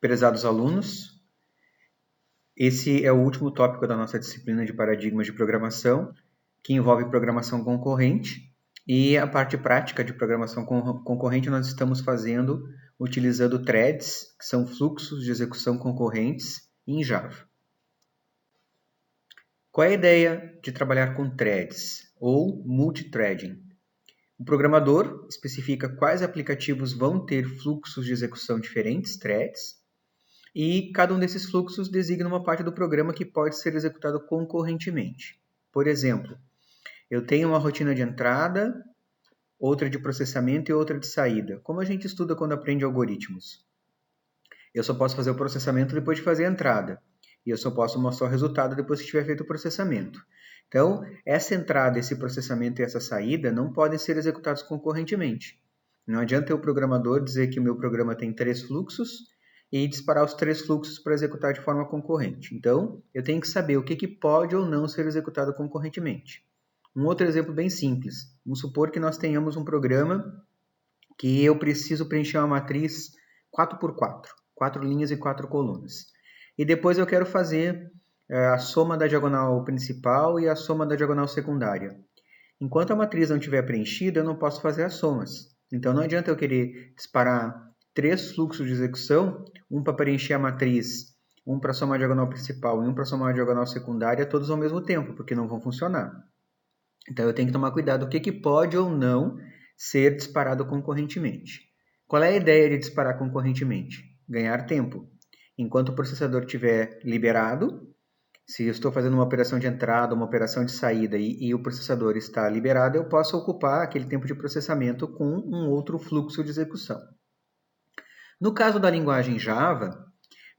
Prezados alunos, esse é o último tópico da nossa disciplina de paradigmas de programação, que envolve programação concorrente, e a parte prática de programação concorrente nós estamos fazendo utilizando threads, que são fluxos de execução concorrentes, em Java. Qual é a ideia de trabalhar com threads, ou multithreading? O programador especifica quais aplicativos vão ter fluxos de execução diferentes, threads, e cada um desses fluxos designa uma parte do programa que pode ser executado concorrentemente. Por exemplo, eu tenho uma rotina de entrada, outra de processamento e outra de saída. Como a gente estuda quando aprende algoritmos? Eu só posso fazer o processamento depois de fazer a entrada. E eu só posso mostrar o resultado depois que tiver feito o processamento. Então, essa entrada, esse processamento e essa saída não podem ser executados concorrentemente. Não adianta o programador dizer que o meu programa tem 3 fluxos e disparar os 3 fluxos para executar de forma concorrente. Então, eu tenho que saber o que pode ou não ser executado concorrentemente. Um outro exemplo bem simples. Vamos supor que nós tenhamos um programa que eu preciso preencher uma matriz 4x4, 4 linhas e 4 colunas. E depois eu quero fazer a soma da diagonal principal e a soma da diagonal secundária. Enquanto a matriz não estiver preenchida, eu não posso fazer as somas. Então não adianta eu querer disparar 3 fluxos de execução, um para preencher a matriz, um para somar a diagonal principal e um para somar a diagonal secundária, todos ao mesmo tempo, porque não vão funcionar. Então eu tenho que tomar cuidado o que pode ou não ser disparado concorrentemente. Qual é a ideia de disparar concorrentemente? Ganhar tempo. Enquanto o processador estiver liberado, se eu estou fazendo uma operação de entrada, uma operação de saída e o processador está liberado, eu posso ocupar aquele tempo de processamento com um outro fluxo de execução. No caso da linguagem Java,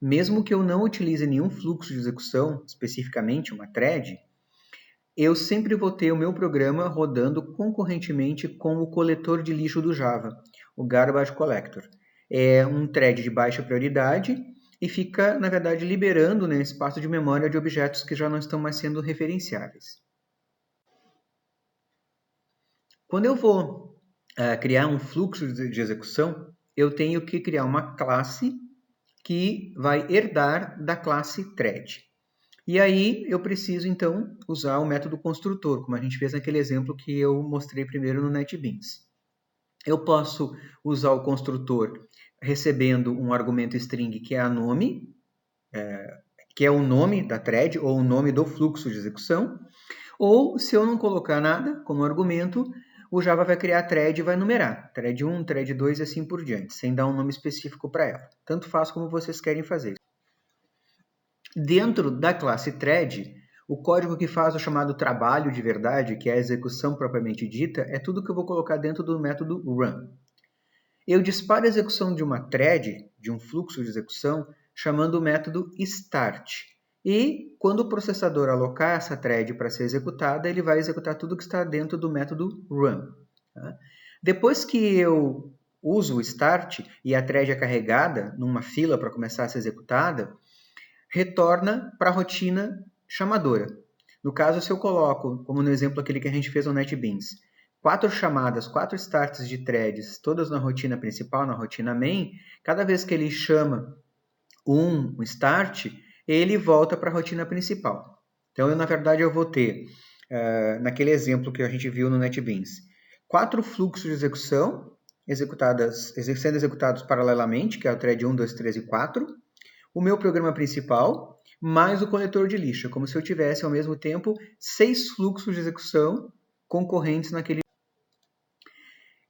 mesmo que eu não utilize nenhum fluxo de execução, especificamente uma thread, eu sempre vou ter o meu programa rodando concorrentemente com o coletor de lixo do Java, o Garbage Collector. É um thread de baixa prioridade e fica, na verdade, liberando espaço de memória de objetos que já não estão mais sendo referenciáveis. Quando eu vou criar um fluxo de execução, eu tenho que criar uma classe que vai herdar da classe thread. E aí eu preciso, então, usar o método construtor, como a gente fez naquele exemplo que eu mostrei primeiro no NetBeans. Eu posso usar o construtor recebendo um argumento string que é a nome, que é o nome da thread ou o nome do fluxo de execução, ou se eu não colocar nada como argumento, o Java vai criar a thread e vai numerar. Thread 1, thread 2 e assim por diante, sem dar um nome específico para ela. Tanto faz como vocês querem fazer. Dentro da classe thread, o código que faz o chamado trabalho de verdade, que é a execução propriamente dita, é tudo que eu vou colocar dentro do método run. Eu disparo a execução de uma thread, de um fluxo de execução, chamando o método start. E quando o processador alocar essa thread para ser executada, ele vai executar tudo que está dentro do método run. Tá? Depois que eu uso o start e a thread é carregada numa fila para começar a ser executada, retorna para a rotina chamadora. No caso, se eu coloco, como no exemplo aquele que a gente fez no NetBeans, 4 chamadas, 4 starts de threads, todas na rotina principal, na rotina main, cada vez que ele chama um start, ele volta para a rotina principal. Então, na verdade, eu vou ter, naquele exemplo que a gente viu no NetBeans, 4 fluxos de execução sendo executados paralelamente, que é o thread 1, 2, 3 e 4, o meu programa principal, mais o coletor de lixo, como se eu tivesse, ao mesmo tempo, 6 fluxos de execução concorrentes naquele.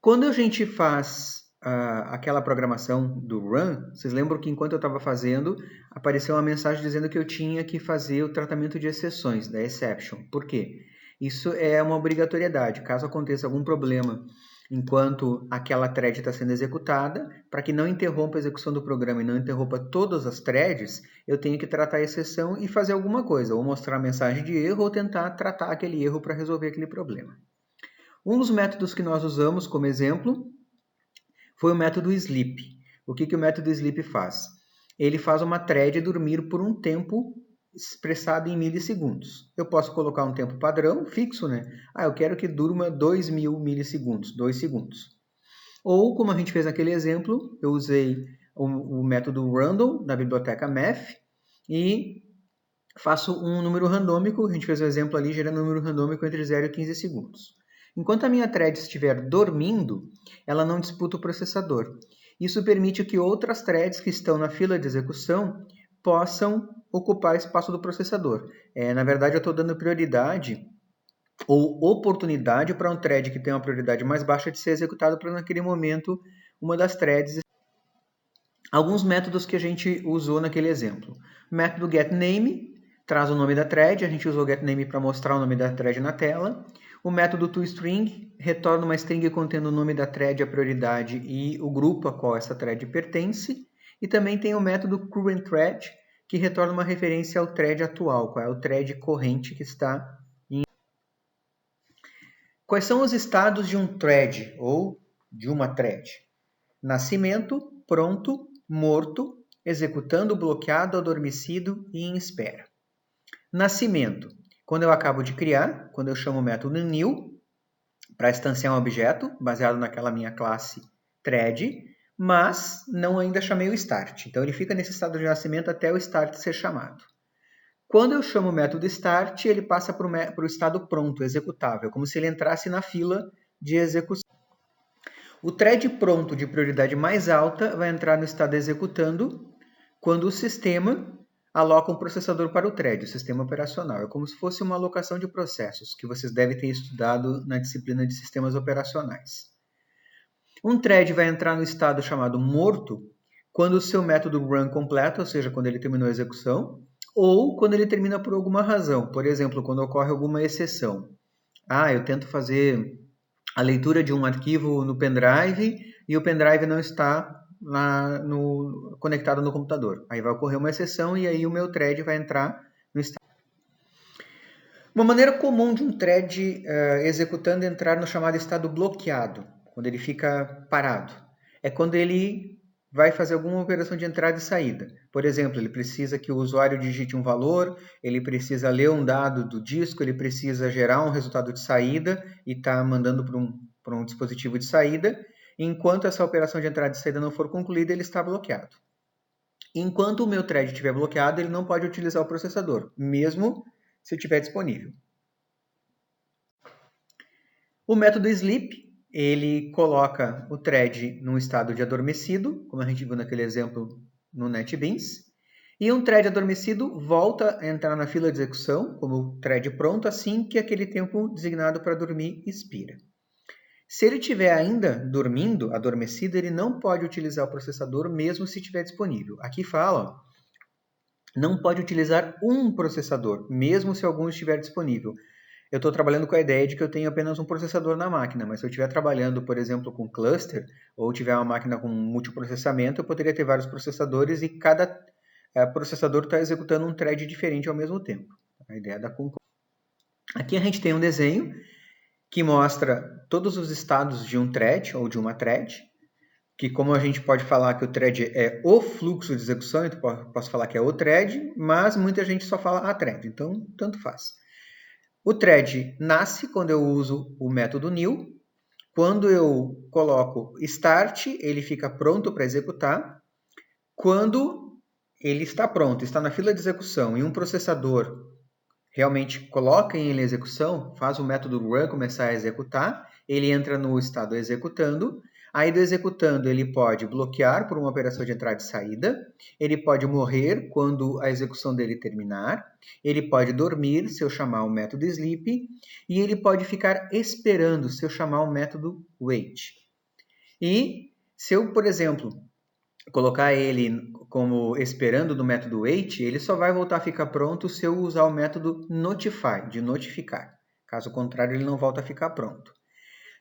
Quando a gente faz aquela programação do run, vocês lembram que enquanto eu estava fazendo, apareceu uma mensagem dizendo que eu tinha que fazer o tratamento de exceções, da exception. Por quê? Isso é uma obrigatoriedade. Caso aconteça algum problema enquanto aquela thread está sendo executada, para que não interrompa a execução do programa e não interrompa todas as threads, eu tenho que tratar a exceção e fazer alguma coisa, ou mostrar a mensagem de erro, ou tentar tratar aquele erro para resolver aquele problema. Um dos métodos que nós usamos como exemplo foi o método sleep. O que o método sleep faz? Ele faz uma thread dormir por um tempo expressado em milissegundos. Eu posso colocar um tempo padrão, fixo, né? Eu quero que durma 2.000 milissegundos, 2 segundos. Ou, como a gente fez naquele exemplo, eu usei o método random da biblioteca math e faço um número randômico, a gente fez um exemplo ali, gerando um número randômico entre 0 e 15 segundos. Enquanto a minha thread estiver dormindo, ela não disputa o processador. Isso permite que outras threads que estão na fila de execução possam ocupar espaço do processador. Na verdade, eu estou dando prioridade ou oportunidade para um thread que tem uma prioridade mais baixa de ser executado para, naquele momento, uma das threads. Alguns métodos que a gente usou naquele exemplo. O método getName traz o nome da thread, a gente usou o getName para mostrar o nome da thread na tela. O método toString retorna uma string contendo o nome da thread, a prioridade e o grupo a qual essa thread pertence. E também tem o método currentThread, que retorna uma referência ao thread atual, qual é o thread corrente que está em... Quais são os estados de um thread ou de uma thread? Nascimento, pronto, morto, executando, bloqueado, adormecido e em espera. Nascimento. Quando eu acabo de criar, quando eu chamo o método new para instanciar um objeto baseado naquela minha classe thread, mas não ainda chamei o start. Então ele fica nesse estado de nascimento até o start ser chamado. Quando eu chamo o método start, ele passa para o estado pronto, executável, como se ele entrasse na fila de execução. O thread pronto de prioridade mais alta vai entrar no estado executando quando o sistema aloca um processador para o thread, o sistema operacional. É como se fosse uma alocação de processos, que vocês devem ter estudado na disciplina de sistemas operacionais. Um thread vai entrar no estado chamado morto quando o seu método run completa, ou seja, quando ele terminou a execução, ou quando ele termina por alguma razão. Por exemplo, quando ocorre alguma exceção. Eu tento fazer a leitura de um arquivo no pendrive e o pendrive não está conectado no computador. Aí vai ocorrer uma exceção e aí o meu thread vai entrar no estado. Uma maneira comum de um thread executando entrar no chamado estado bloqueado, quando ele fica parado, é quando ele vai fazer alguma operação de entrada e saída. Por exemplo, ele precisa que o usuário digite um valor, ele precisa ler um dado do disco, ele precisa gerar um resultado de saída e está mandando para um dispositivo de saída. Enquanto essa operação de entrada e saída não for concluída, ele está bloqueado. Enquanto o meu thread estiver bloqueado, ele não pode utilizar o processador, mesmo se estiver disponível. O método sleep, ele coloca o thread num estado de adormecido, como a gente viu naquele exemplo no NetBeans, e um thread adormecido volta a entrar na fila de execução, como thread pronto, assim que aquele tempo designado para dormir expira. Se ele estiver ainda dormindo, adormecido, ele não pode utilizar o processador mesmo se estiver disponível. Aqui fala, não pode utilizar um processador, mesmo se algum estiver disponível. Eu estou trabalhando com a ideia de que eu tenho apenas um processador na máquina, mas se eu estiver trabalhando, por exemplo, com cluster, ou tiver uma máquina com multiprocessamento, eu poderia ter vários processadores e cada processador está executando um thread diferente ao mesmo tempo. A ideia da concorrência. Aqui a gente tem um desenho que mostra todos os estados de um thread ou de uma thread, que como a gente pode falar que o thread é o fluxo de execução, então posso falar que é o thread, mas muita gente só fala a thread, então tanto faz. O thread nasce quando eu uso o método new. Quando eu coloco start, ele fica pronto para executar. Quando ele está pronto, está na fila de execução e um processador realmente coloca ele em execução, faz o método run começar a executar, ele entra no estado executando. Aí do executando ele pode bloquear por uma operação de entrada e saída, ele pode morrer quando a execução dele terminar, ele pode dormir se eu chamar o método sleep, e ele pode ficar esperando se eu chamar o método wait. E se eu, por exemplo, colocar ele como esperando no método wait, ele só vai voltar a ficar pronto se eu usar o método notify, de notificar. Caso contrário, ele não volta a ficar pronto.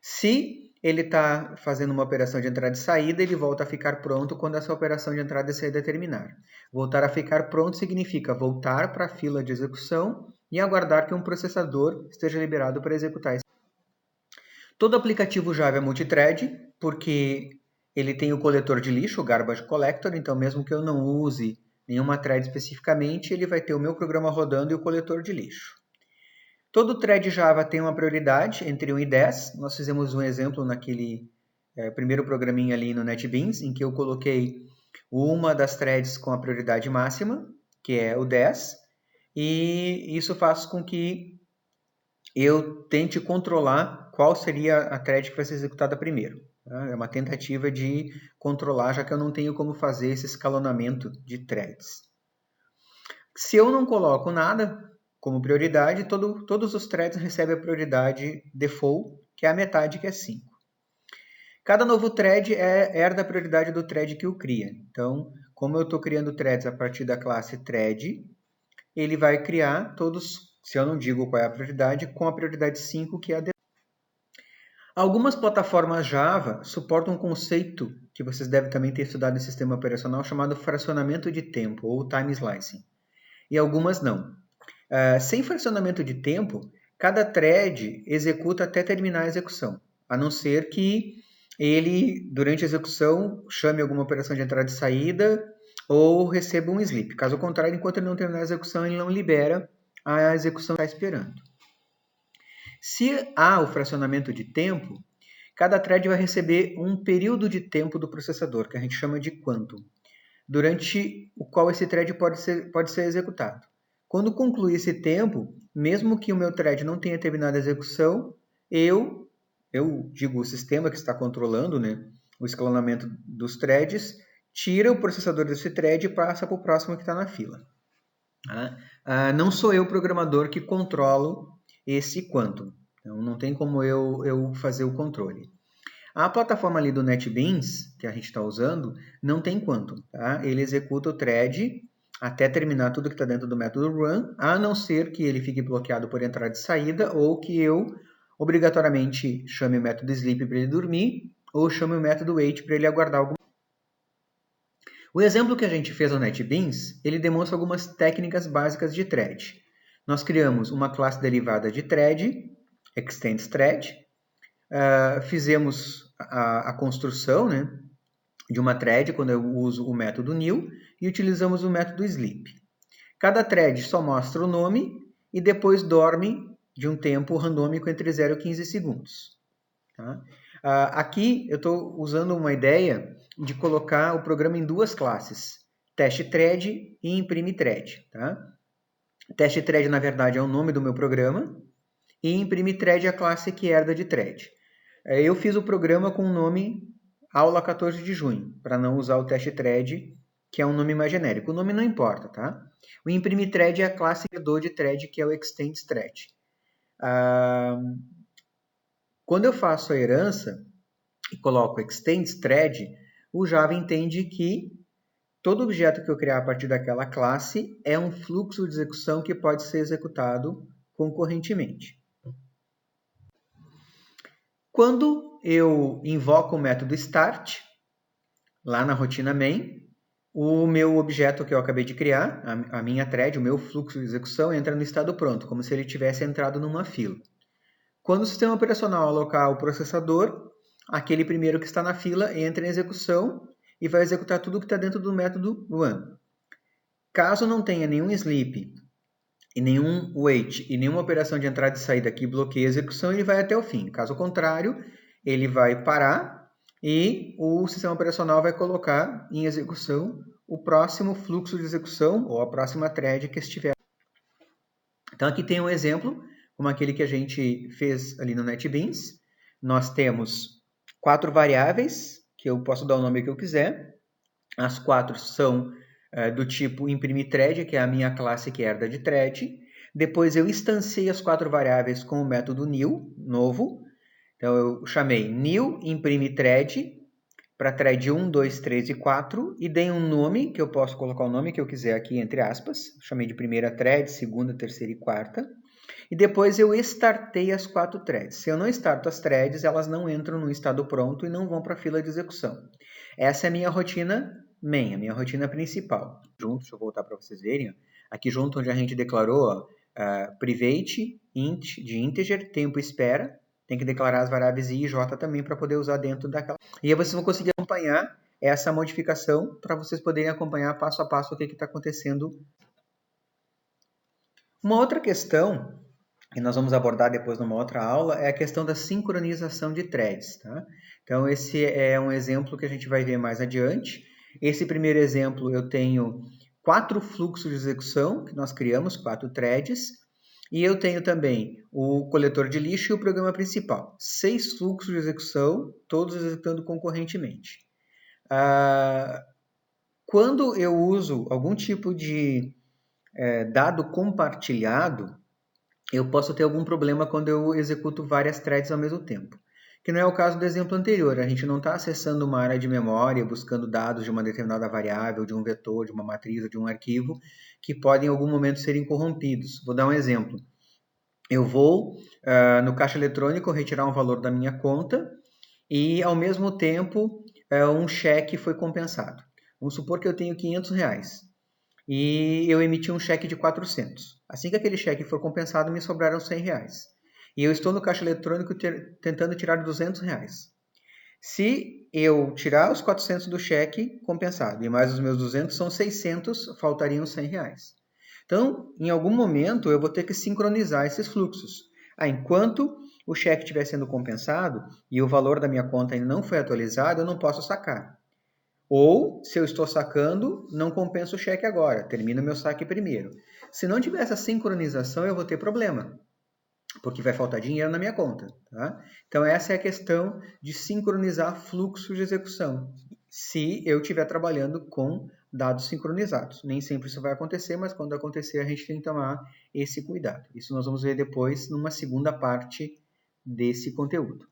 Se ele está fazendo uma operação de entrada e saída, ele volta a ficar pronto quando essa operação de entrada e saída terminar. Voltar a ficar pronto significa voltar para a fila de execução e aguardar que um processador esteja liberado para executar isso. Todo aplicativo Java é multithread, porque ele tem o coletor de lixo, o garbage collector, então mesmo que eu não use nenhuma thread especificamente, ele vai ter o meu programa rodando e o coletor de lixo. Todo thread Java tem uma prioridade entre 1 e 10. Nós fizemos um exemplo naquele primeiro programinha ali no NetBeans, em que eu coloquei uma das threads com a prioridade máxima, que é o 10, e isso faz com que eu tente controlar qual seria a thread que vai ser executada primeiro. Tá? É uma tentativa de controlar, já que eu não tenho como fazer esse escalonamento de threads. Se eu não coloco nada como prioridade, todos os threads recebem a prioridade default, que é a metade, que é 5. Cada novo thread herda a prioridade do thread que o cria. Então, como eu estou criando threads a partir da classe thread, ele vai criar todos, se eu não digo qual é a prioridade, com a prioridade 5, que é a default. Algumas plataformas Java suportam um conceito que vocês devem também ter estudado em sistema operacional chamado fracionamento de tempo, ou time slicing. E algumas não. Sem fracionamento de tempo, cada thread executa até terminar a execução, a não ser que ele, durante a execução, chame alguma operação de entrada e saída ou receba um sleep. Caso contrário, enquanto ele não terminar a execução, ele não libera a execução que está esperando. Se há o fracionamento de tempo, cada thread vai receber um período de tempo do processador, que a gente chama de quantum, durante o qual esse thread pode ser executado. Quando concluir esse tempo, mesmo que o meu thread não tenha terminado a execução, eu digo o sistema que está controlando, né, o escalonamento dos threads, tira o processador desse thread e passa para o próximo que está na fila. Não sou eu, programador, que controlo esse quantum. Então, não tem como eu fazer o controle. A plataforma ali do NetBeans, que a gente está usando, não tem quantum. Tá? Ele executa o thread até terminar tudo que está dentro do método run, a não ser que ele fique bloqueado por entrada e saída, ou que eu obrigatoriamente chame o método sleep para ele dormir, ou chame o método wait para ele aguardar alguma coisa. O exemplo que a gente fez no NetBeans, ele demonstra algumas técnicas básicas de thread. Nós criamos uma classe derivada de thread, extends thread, fizemos a construção, né, de uma thread quando eu uso o método new e utilizamos o método sleep. Cada thread só mostra o nome e depois dorme de um tempo randômico entre 0 e 15 segundos. Tá? Aqui eu estou usando uma ideia de colocar o programa em duas classes, test_thread e imprime_thread. Tá? Test_thread, na verdade, é o nome do meu programa e imprime_thread é a classe que herda de thread. Eu fiz o programa com o nome aula 14 de junho, para não usar o test_thread, que é um nome mais genérico. O nome não importa, tá? O imprime_thread é a classe de thread, que é o extends thread. Quando eu faço a herança e coloco extends thread, o Java entende que todo objeto que eu criar a partir daquela classe é um fluxo de execução que pode ser executado concorrentemente. Quando eu invoco o método start, lá na rotina main, o meu objeto que eu acabei de criar, a minha thread, o meu fluxo de execução, entra no estado pronto, como se ele tivesse entrado numa fila. Quando o sistema operacional alocar o processador, aquele primeiro que está na fila entra em execução e vai executar tudo que está dentro do método run. Caso não tenha nenhum sleep e nenhum wait e nenhuma operação de entrada e saída que bloqueie a execução, ele vai até o fim. Caso contrário, ele vai parar e o sistema operacional vai colocar em execução o próximo fluxo de execução ou a próxima thread que estiver. Então aqui tem um exemplo, como aquele que a gente fez ali no NetBeans. Nós temos 4 variáveis, que eu posso dar o nome que eu quiser. As 4 são do tipo imprime_thread, que é a minha classe que herda de thread. Depois eu instanciei as 4 variáveis com o método new, novo. Então eu chamei new imprime_thread para thread 1, 2, 3 e 4 e dei um nome, que eu posso colocar o nome que eu quiser aqui entre aspas. Chamei de primeira thread, segunda, terceira e quarta. E depois eu startei as 4 threads. Se eu não starto as threads, elas não entram no estado pronto e não vão para a fila de execução. Essa é a minha rotina main, a minha rotina principal. Junto, deixa eu voltar para vocês verem. Aqui junto onde a gente declarou private int de integer, tempo espera. Tem que declarar as variáveis i e j também para poder usar dentro daquela. E aí vocês vão conseguir acompanhar essa modificação para vocês poderem acompanhar passo a passo o que está acontecendo. Uma outra questão que nós vamos abordar depois numa outra aula é a questão da sincronização de threads. Tá? Então esse é um exemplo que a gente vai ver mais adiante. Esse primeiro exemplo, eu tenho 4 fluxos de execução, que nós criamos, 4 threads, e eu tenho também o coletor de lixo e o programa principal. 6 fluxos de execução, todos executando concorrentemente. Quando eu uso algum tipo de dado compartilhado, eu posso ter algum problema quando eu executo várias threads ao mesmo tempo. Que não é o caso do exemplo anterior. A gente não está acessando uma área de memória, buscando dados de uma determinada variável, de um vetor, de uma matriz ou de um arquivo, que podem em algum momento serem corrompidos. Vou dar um exemplo. Eu vou no caixa eletrônico retirar um valor da minha conta e, ao mesmo tempo, um cheque foi compensado. Vamos supor que eu tenho R$500 e eu emiti um cheque de 400. Assim que aquele cheque for compensado, me sobraram R$100. E eu estou no caixa eletrônico tentando tirar R$200. Se eu tirar os 400 do cheque compensado e mais os meus 200, são 600, faltariam R$100. Então, em algum momento, eu vou ter que sincronizar esses fluxos. Enquanto o cheque estiver sendo compensado e o valor da minha conta ainda não foi atualizado, eu não posso sacar. Ou, se eu estou sacando, não compensa o cheque agora, termina o meu saque primeiro. Se não tiver essa sincronização, eu vou ter problema, porque vai faltar dinheiro na minha conta. Tá? Então, essa é a questão de sincronizar fluxos de execução, se eu estiver trabalhando com dados sincronizados. Nem sempre isso vai acontecer, mas quando acontecer, a gente tem que tomar esse cuidado. Isso nós vamos ver depois numa segunda parte desse conteúdo.